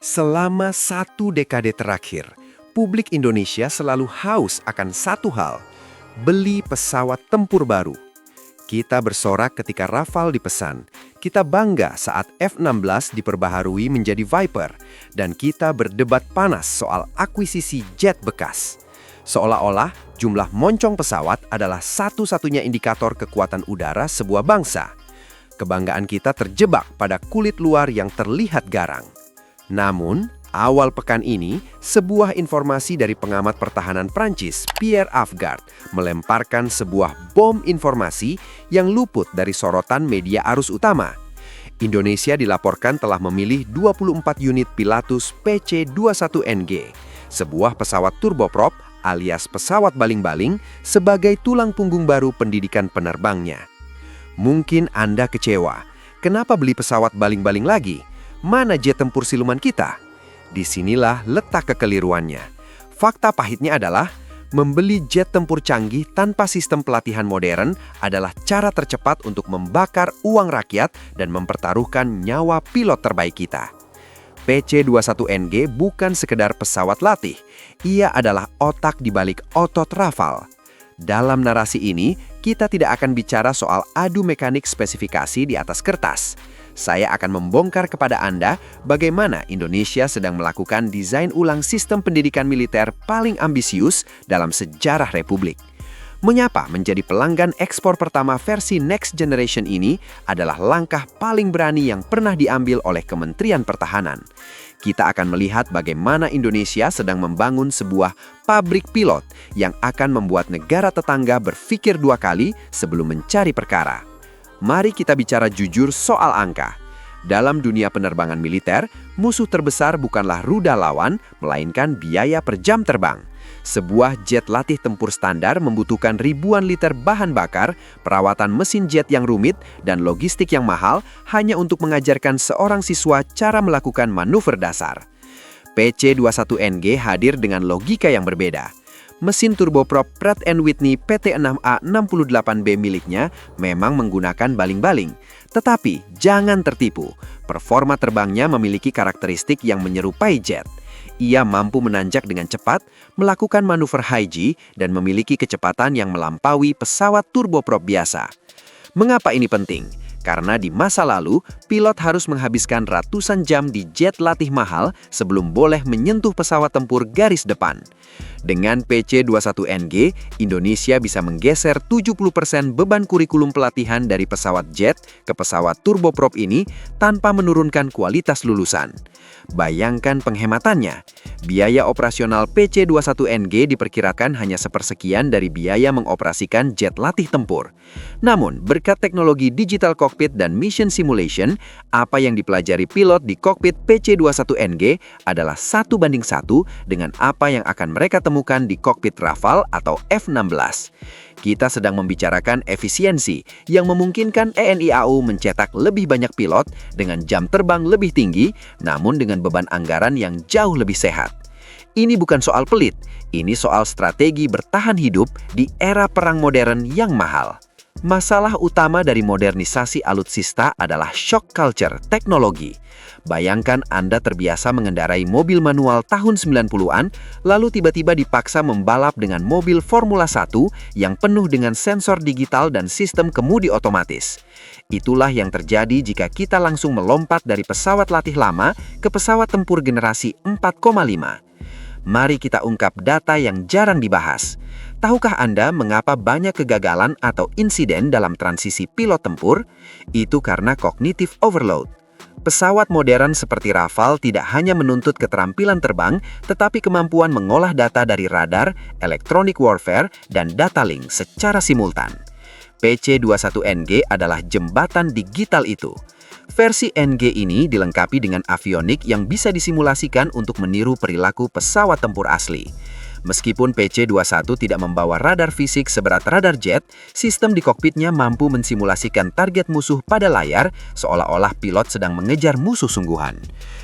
Selama 1 dekade terakhir, publik Indonesia selalu haus akan satu hal, beli pesawat tempur baru. Kita bersorak ketika Rafale dipesan, kita bangga saat F-16 diperbaharui menjadi Viper, dan kita berdebat panas soal akuisisi jet bekas. Seolah-olah jumlah moncong pesawat adalah satu-satunya indikator kekuatan udara sebuah bangsa. Kebanggaan kita terjebak pada kulit luar yang terlihat garang. Namun, awal pekan ini, sebuah informasi dari pengamat pertahanan Prancis, Pierre Avgard, melemparkan sebuah bom informasi yang luput dari sorotan media arus utama. Indonesia dilaporkan telah memilih 24 unit Pilatus PC-21NG, sebuah pesawat turboprop alias pesawat baling-baling sebagai tulang punggung baru pendidikan penerbangnya. Mungkin Anda kecewa, kenapa beli pesawat baling-baling lagi? Mana jet tempur siluman kita? Disinilah letak kekeliruannya. Fakta pahitnya adalah, membeli jet tempur canggih tanpa sistem pelatihan modern adalah cara tercepat untuk membakar uang rakyat dan mempertaruhkan nyawa pilot terbaik kita. PC-21NG bukan sekedar pesawat latih, ia adalah otak di balik otot Rafale. Dalam narasi ini, kita tidak akan bicara soal adu mekanik spesifikasi di atas kertas. Saya akan membongkar kepada Anda bagaimana Indonesia sedang melakukan desain ulang sistem pendidikan militer paling ambisius dalam sejarah Republik. Menyapa menjadi pelanggan ekspor pertama versi Next Generation ini adalah langkah paling berani yang pernah diambil oleh Kementerian Pertahanan. Kita akan melihat bagaimana Indonesia sedang membangun sebuah pabrik pilot yang akan membuat negara tetangga berpikir dua kali sebelum mencari perkara. Mari kita bicara jujur soal angka. Dalam dunia penerbangan militer, musuh terbesar bukanlah rudal lawan, melainkan biaya per jam terbang. Sebuah jet latih tempur standar membutuhkan ribuan liter bahan bakar, perawatan mesin jet yang rumit, dan logistik yang mahal hanya untuk mengajarkan seorang siswa cara melakukan manuver dasar. PC-21NG hadir dengan logika yang berbeda. Mesin turboprop Pratt & Whitney PT-6A68B miliknya memang menggunakan baling-baling. Tetapi jangan tertipu, performa terbangnya memiliki karakteristik yang menyerupai jet. Ia mampu menanjak dengan cepat, melakukan manuver high G, dan memiliki kecepatan yang melampaui pesawat turboprop biasa. Mengapa ini penting? Karena di masa lalu, pilot harus menghabiskan ratusan jam di jet latih mahal sebelum boleh menyentuh pesawat tempur garis depan. Dengan PC-21NG, Indonesia bisa menggeser 70% beban kurikulum pelatihan dari pesawat jet ke pesawat turboprop ini tanpa menurunkan kualitas lulusan. Bayangkan penghematannya. Biaya operasional PC-21NG diperkirakan hanya sepersekian dari biaya mengoperasikan jet latih tempur. Namun, berkat teknologi digital cockpit dan mission simulation, apa yang dipelajari pilot di kokpit PC-21NG adalah 1:1 dengan apa yang akan mereka temukan di kokpit Rafale atau F-16. Kita sedang membicarakan efisiensi yang memungkinkan TNI AU mencetak lebih banyak pilot dengan jam terbang lebih tinggi, namun dengan beban anggaran yang jauh lebih sehat. Ini bukan soal pelit, ini soal strategi bertahan hidup di era perang modern yang mahal. Masalah utama dari modernisasi alutsista adalah shock culture teknologi. Bayangkan Anda terbiasa mengendarai mobil manual tahun 90-an, lalu tiba-tiba dipaksa membalap dengan mobil Formula 1 yang penuh dengan sensor digital dan sistem kemudi otomatis. Itulah yang terjadi jika kita langsung melompat dari pesawat latih lama ke pesawat tempur generasi 4,5. Mari kita ungkap data yang jarang dibahas. Tahukah Anda mengapa banyak kegagalan atau insiden dalam transisi pilot tempur? Itu karena cognitive overload. Pesawat modern seperti Rafale tidak hanya menuntut keterampilan terbang, tetapi kemampuan mengolah data dari radar, electronic warfare, dan data link secara simultan. PC-21NG adalah jembatan digital itu. Versi NG ini dilengkapi dengan avionik yang bisa disimulasikan untuk meniru perilaku pesawat tempur asli. Meskipun PC-21 tidak membawa radar fisik seberat radar jet, sistem di kokpitnya mampu mensimulasikan target musuh pada layar seolah-olah pilot sedang mengejar musuh sungguhan.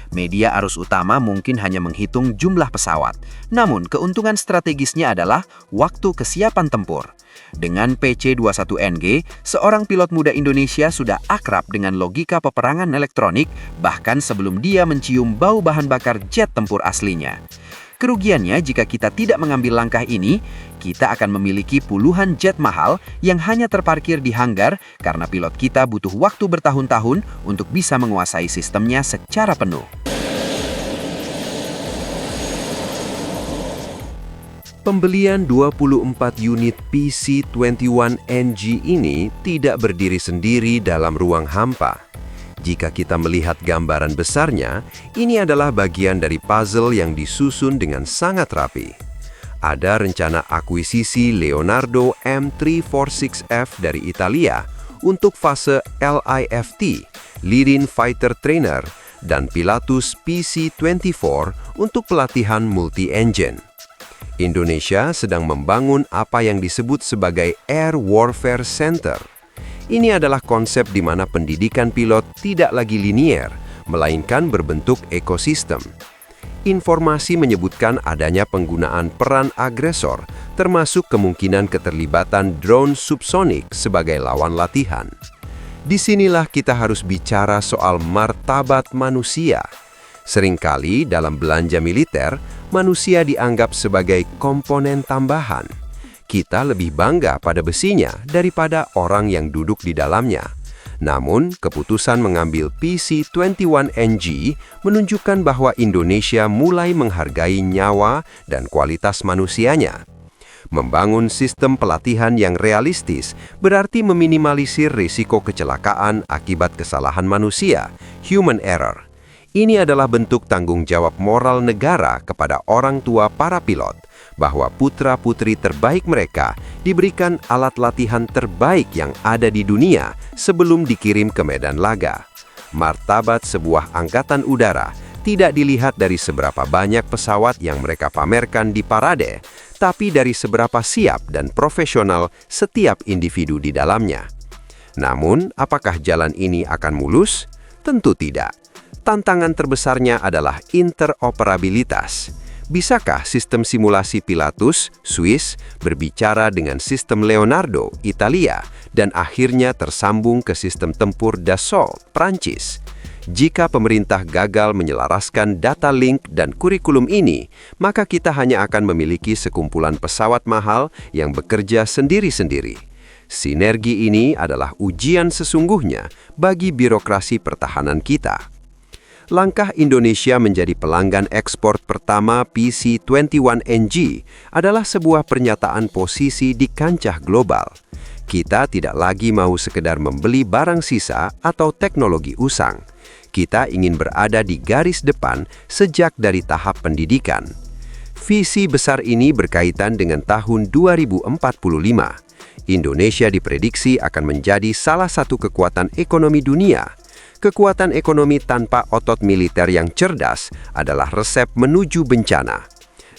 Media arus utama mungkin hanya menghitung jumlah pesawat, namun keuntungan strategisnya adalah waktu kesiapan tempur. Dengan PC-21NG, seorang pilot muda Indonesia sudah akrab dengan logika peperangan elektronik bahkan sebelum dia mencium bau bahan bakar jet tempur aslinya. Kerugiannya jika kita tidak mengambil langkah ini, kita akan memiliki puluhan jet mahal yang hanya terparkir di hanggar karena pilot kita butuh waktu bertahun-tahun untuk bisa menguasai sistemnya secara penuh. Pembelian 24 unit PC-21NG ini tidak berdiri sendiri dalam ruang hampa. Jika kita melihat gambaran besarnya, ini adalah bagian dari puzzle yang disusun dengan sangat rapi. Ada rencana akuisisi Leonardo M346F dari Italia untuk fase LIFT, Leading Fighter Trainer, dan Pilatus PC-24 untuk pelatihan multi-engine. Indonesia sedang membangun apa yang disebut sebagai Air Warfare Center. Ini adalah konsep di mana pendidikan pilot tidak lagi linier, melainkan berbentuk ekosistem. Informasi menyebutkan adanya penggunaan peran agresor, termasuk kemungkinan keterlibatan drone subsonik sebagai lawan latihan. Disinilah kita harus bicara soal martabat manusia. Seringkali dalam belanja militer, manusia dianggap sebagai komponen tambahan. Kita lebih bangga pada besinya daripada orang yang duduk di dalamnya. Namun, keputusan mengambil PC-21NG menunjukkan bahwa Indonesia mulai menghargai nyawa dan kualitas manusianya. Membangun sistem pelatihan yang realistis berarti meminimalisir risiko kecelakaan akibat kesalahan manusia, human error. Ini adalah bentuk tanggung jawab moral negara kepada orang tua para pilot, bahwa putra-putri terbaik mereka diberikan alat latihan terbaik yang ada di dunia sebelum dikirim ke medan laga. Martabat sebuah angkatan udara tidak dilihat dari seberapa banyak pesawat yang mereka pamerkan di parade, tapi dari seberapa siap dan profesional setiap individu di dalamnya. Namun, apakah jalan ini akan mulus? Tentu tidak. Tantangan terbesarnya adalah interoperabilitas. Bisakah sistem simulasi Pilatus, Swiss, berbicara dengan sistem Leonardo, Italia, dan akhirnya tersambung ke sistem tempur Dassault, Prancis? Jika pemerintah gagal menyelaraskan data link dan kurikulum ini, maka kita hanya akan memiliki sekumpulan pesawat mahal yang bekerja sendiri-sendiri. Sinergi ini adalah ujian sesungguhnya bagi birokrasi pertahanan kita. Langkah Indonesia menjadi pelanggan ekspor pertama PC-21NG adalah sebuah pernyataan posisi di kancah global. Kita tidak lagi mau sekedar membeli barang sisa atau teknologi usang. Kita ingin berada di garis depan sejak dari tahap pendidikan. Visi besar ini berkaitan dengan tahun 2045. Indonesia diprediksi akan menjadi salah satu kekuatan ekonomi dunia. Kekuatan ekonomi tanpa otot militer yang cerdas adalah resep menuju bencana.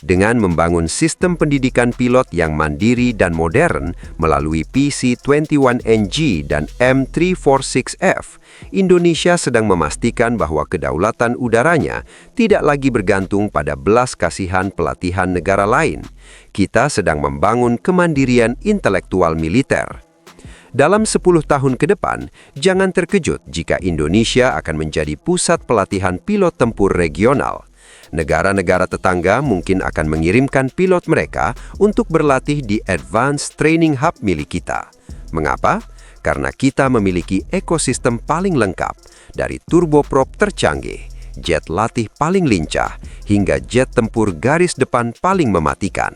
Dengan membangun sistem pendidikan pilot yang mandiri dan modern melalui PC-21NG dan M346F, Indonesia sedang memastikan bahwa kedaulatan udaranya tidak lagi bergantung pada belas kasihan pelatihan negara lain. Kita sedang membangun kemandirian intelektual militer. Dalam 10 tahun ke depan, jangan terkejut jika Indonesia akan menjadi pusat pelatihan pilot tempur regional. Negara-negara tetangga mungkin akan mengirimkan pilot mereka untuk berlatih di Advanced Training Hub milik kita. Mengapa? Karena kita memiliki ekosistem paling lengkap, dari turboprop tercanggih, jet latih paling lincah, hingga jet tempur garis depan paling mematikan.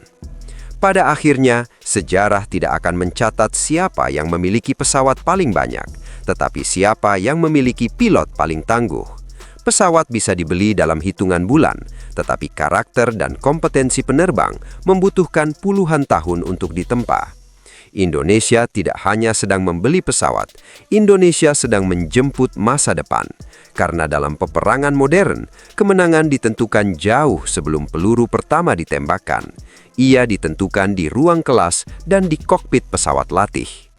Pada akhirnya, sejarah tidak akan mencatat siapa yang memiliki pesawat paling banyak, tetapi siapa yang memiliki pilot paling tangguh. Pesawat bisa dibeli dalam hitungan bulan, tetapi karakter dan kompetensi penerbang membutuhkan puluhan tahun untuk ditempa. Indonesia tidak hanya sedang membeli pesawat, Indonesia sedang menjemput masa depan. Karena dalam peperangan modern, kemenangan ditentukan jauh sebelum peluru pertama ditembakkan. Ia ditentukan di ruang kelas dan di kokpit pesawat latih.